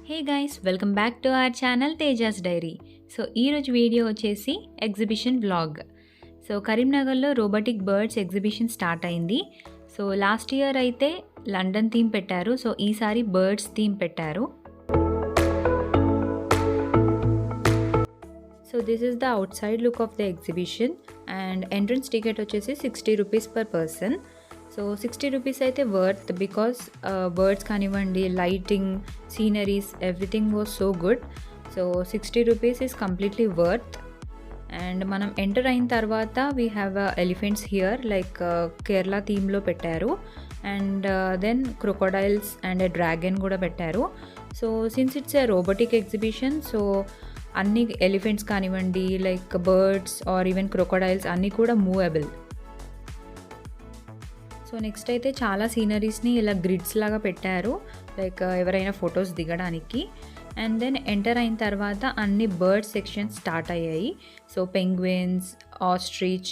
Hey guys welcome back to our channel Tejas diary. So ఈరోజు video వచ్చేసి exhibition vlog. So కరీంనగర్లో robotic birds exhibition start అయింది. So last year అయితే London theme పెట్టారు. So ఈసారి birds theme పెట్టారు. So this is the outside look of the exhibition and entrance ticket వచ్చేసి 60 rupees per person. So 60 rupees అయితే worth because birds కానివ్వండి, lighting, sceneries, everything was so good. So 60 rupees is completely worth. And మనం enter అయిన తర్వాత we have elephants here like Kerala థీమ్లో పెట్టారు. And then crocodiles and dragon కూడా పెట్టారు. So since it's a robotic exhibition, so అన్ని elephants కానివ్వండి, like birds or even crocodiles అన్నీ కూడా మూవబుల్. సో నెక్స్ట్ అయితే చాలా సీనరీస్ని ఇలా గ్రిడ్స్ లాగా పెట్టారు, లైక్ ఎవరైనా ఫొటోస్ దిగడానికి. అండ్ దెన్ ఎంటర్ అయిన తర్వాత అన్ని బర్డ్ సెక్షన్స్ స్టార్ట్ అయ్యాయి. So penguins, ostrich,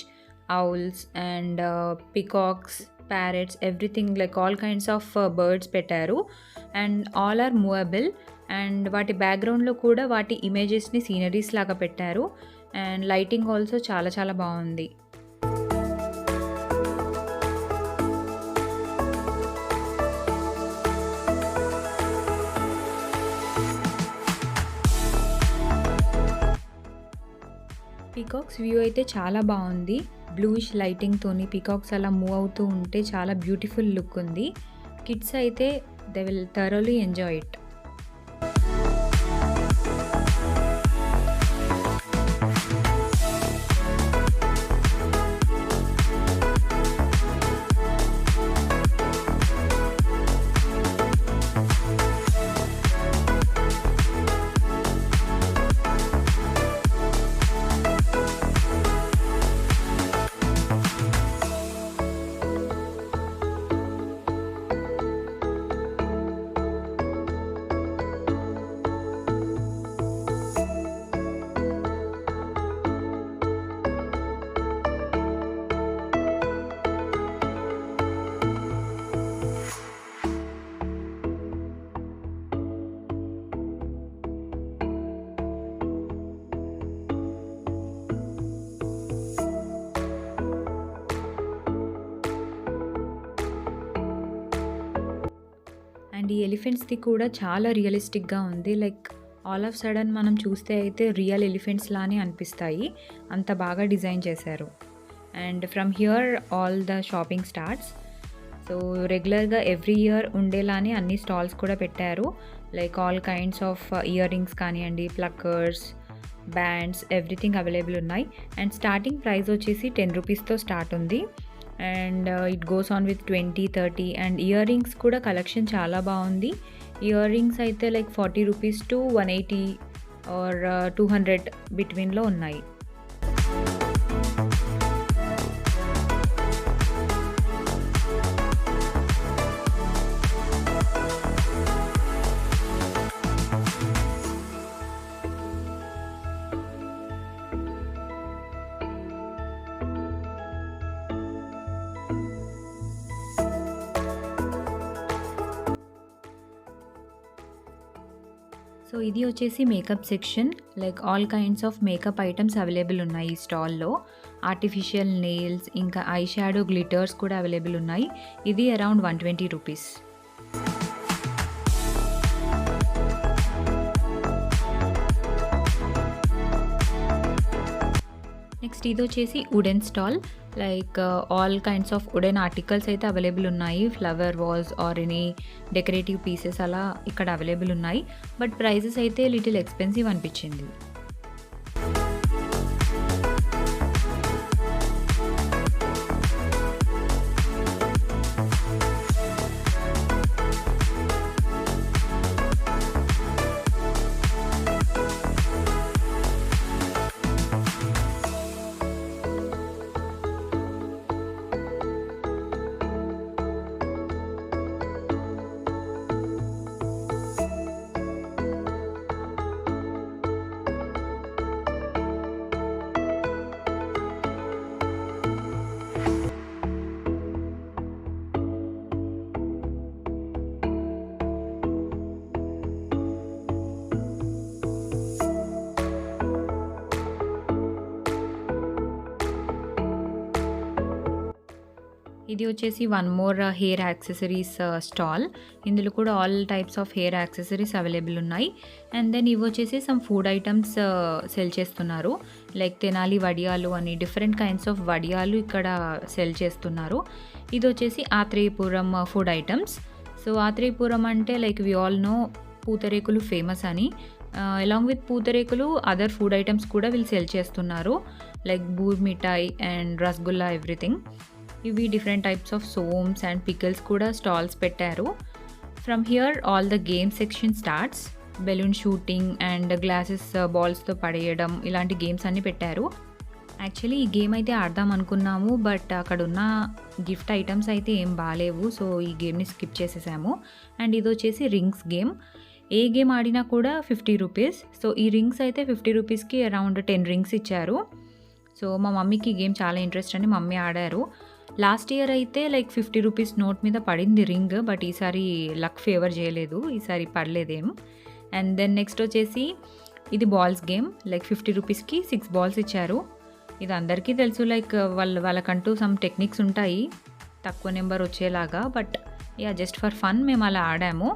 owls and peacocks, parrots, everything like all kinds of birds పెట్టారు. And all are movable. And వాటి బ్యాక్గ్రౌండ్లో కూడా వాటి ఇమేజెస్ని సీనరీస్ లాగా పెట్టారు. అండ్ లైటింగ్ ఆల్సో చాలా చాలా బాగుంది. పీకాక్స్ వ్యూ అయితే చాలా బాగుంది. బ్లూయిష్ లైటింగ్తోని పీకాక్స్ అలా మూవ్ అవుతూ ఉంటే చాలా బ్యూటిఫుల్ లుక్ ఉంది. కిడ్స్ అయితే they will thoroughly enjoy it. And ఈ ఎలిఫెంట్స్ది కూడా చాలా రియలిస్టిక్గా ఉంది. లైక్ ఆల్ ఆఫ్ సడన్ మనం చూస్తే అయితే రియల్ ఎలిఫెంట్స్ లానే అనిపిస్తాయి, అంత బాగా డిజైన్ చేశారు. And from here all the shopping starts. So రెగ్యులర్గా ఎవ్రీ ఇయర్ ఉండేలానే అన్ని స్టాల్స్ కూడా పెట్టారు, like all kinds of ear rings కానివ్వండి, ప్లక్కర్స్, బ్యాండ్స్, ఎవ్రీథింగ్ అవైలబుల్ ఉన్నాయి. అండ్ స్టార్టింగ్ ప్రైస్ వచ్చేసి 10 రూపీస్తో స్టార్ట్ ఉంది. And it goes on with 20, 30. And ear rings కూడా collection చాలా బాగుంది. ఇయర్ రింగ్స్ అయితే లైక్ 40 రూపీస్ టు 180 ఆర్ 200 బిట్వీన్లో ఉన్నాయి. సో ఇది వచ్చేసి makeup section, like all kinds of makeup items available ఉన్నాయి ఈ స్టాల్లో. ఆర్టిఫిషియల్ నెయిల్స్, ఇంకా ఐ షాడో గ్లిటర్స్ కూడా అవైలబుల్ ఉన్నాయి. ఇది అరౌండ్ 120 రూపీస్. నెక్స్ట్ ఇది వచ్చేసి wooden stall, like all kinds of wooden articles అయితే అవైలబుల్ ఉన్నాయి. Flower vase or any decorative pieces అలా ఇక్కడ అవైలబుల్ ఉన్నాయి. బట్ ప్రైజెస్ అయితే లిటిల్ ఎక్స్పెన్సివ్ అనిపించింది. ఇది వచ్చేసి one more hair accessories stall. ఇందులో కూడా all types of hair accessories available ఉన్నాయి. అండ్ దెన్ ఇవి వచ్చేసి సమ్ ఫుడ్ ఐటమ్స్ సెల్ చేస్తున్నారు. లైక్ తెనాలి వడియాలు అని డిఫరెంట్ కైండ్స్ ఆఫ్ వడియాలు ఇక్కడ సెల్ చేస్తున్నారు. ఇది వచ్చేసి Atreyapuram food items. So Atreyapuram అంటే like we all know Pootharekulu famous అని. Along with Pootharekulu other food items కూడా వీళ్ళు సెల్ చేస్తున్నారు. లైక్ బూర్ మిఠాయి అండ్ రసగుల్లా ఎవ్రీథింగ్. ఇవి డిఫరెంట్ టైప్స్ ఆఫ్ సోమ్స్ అండ్ పికిల్స్ కూడా స్టాల్స్ పెట్టారు. From here all the game section starts. Balloon shooting and glasses బాల్స్తో పడేయడం ఇలాంటి గేమ్స్ అన్నీ పెట్టారు. యాక్చువల్లీ ఈ గేమ్ అయితే ఆడదాం అనుకున్నాము, బట్ అక్కడ ఉన్న గిఫ్ట్ ఐటమ్స్ అయితే ఏం బాగాలేవు. సో ఈ గేమ్ని స్కిప్ చేసేసాము. అండ్ ఇది వచ్చేసి రింగ్స్ గేమ్. ఏ గేమ్ ఆడినా కూడా 50 రూపీస్. సో ఈ రింగ్స్ అయితే 50 రూపీస్కి అరౌండ్ 10 రింగ్స్ ఇచ్చారు. సో మా మమ్మీకి ఈ గేమ్ చాలా ఇంట్రెస్ట్ అని మమ్మీ ఆడారు. లాస్ట్ ఇయర్ అయితే లైక్ 50 రూపీస్ నోట్ మీద పడింది రింగ్, బట్ ఈసారి లక్ ఫేవర్ చేయలేదు, ఈసారి పడలేదేం. అండ్ దెన్ నెక్స్ట్ వచ్చేసి ఇది బాల్స్ గేమ్. లైక్ 50 రూపీస్కి 6 బాల్స్ ఇచ్చారు. ఇది అందరికీ తెలుసు, లైక్ వాళ్ళకంటూ సమ్ టెక్నిక్స్ ఉంటాయి తక్కువ నెంబర్ వచ్చేలాగా. But yeah just for fun మేము అలా ఆడాము.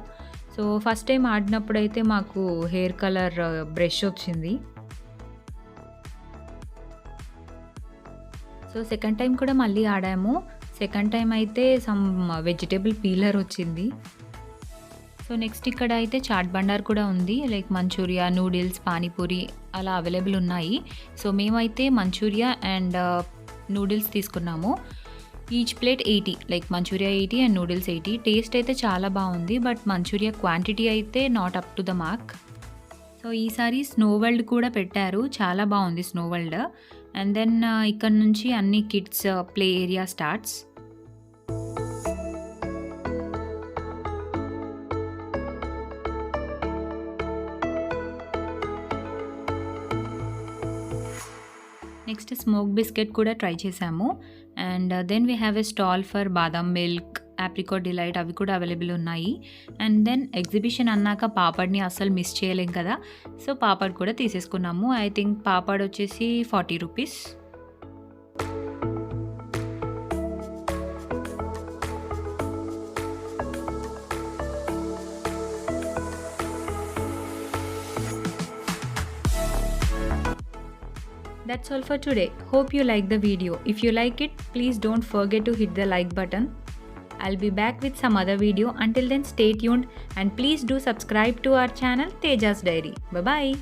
సో ఫస్ట్ టైం ఆడినప్పుడు అయితే మాకు హెయిర్ కలర్ బ్రష్ వచ్చింది. సో సెకండ్ టైం కూడా మళ్ళీ ఆడాము. సెకండ్ టైం అయితే సమ్ వెజిటేబుల్ పీలర్ వచ్చింది. సో నెక్స్ట్ ఇక్కడ అయితే చాట్ బండార్ కూడా ఉంది. లైక్ మంచూరియా, నూడిల్స్, పానీపూరి అలా అవైలబుల్ ఉన్నాయి. సో మేమైతే మంచూరియా అండ్ నూడిల్స్ తీసుకున్నాము. Each plate 80. Like manchurian 80 and noodles 80. Taste అయితే చాలా బాగుంది, బట్ మంచూరియా క్వాంటిటీ అయితే not up to the mark. So ఈసారి స్నో వరల్డ్ కూడా పెట్టారు, చాలా బాగుంది స్నో వరల్డ్. అండ్ దెన్ ఇక్కడ నుంచి అన్ని kids play area starts. Next smoke biscuit కూడా ట్రై చేసాము. And then we have a stall for badam milk, apricot delight అవి కూడా అవైలబుల్ ఉన్నాయి. అండ్ దెన్ ఎగ్జిబిషన్ అన్నాక పాపడ్ని అస్సలు మిస్ చేయలేం కదా. సో పాపడ్ కూడా తీసేసుకున్నాము. ఐ థింక్ పాపడ్ వచ్చేసి 40 rupees. That's all for today. Hope you like the video. If you like it, please don't forget to hit the like button. I'll be back with some other video. Until then, stay tuned and please do subscribe to our channel Teja's Diary. Bye bye.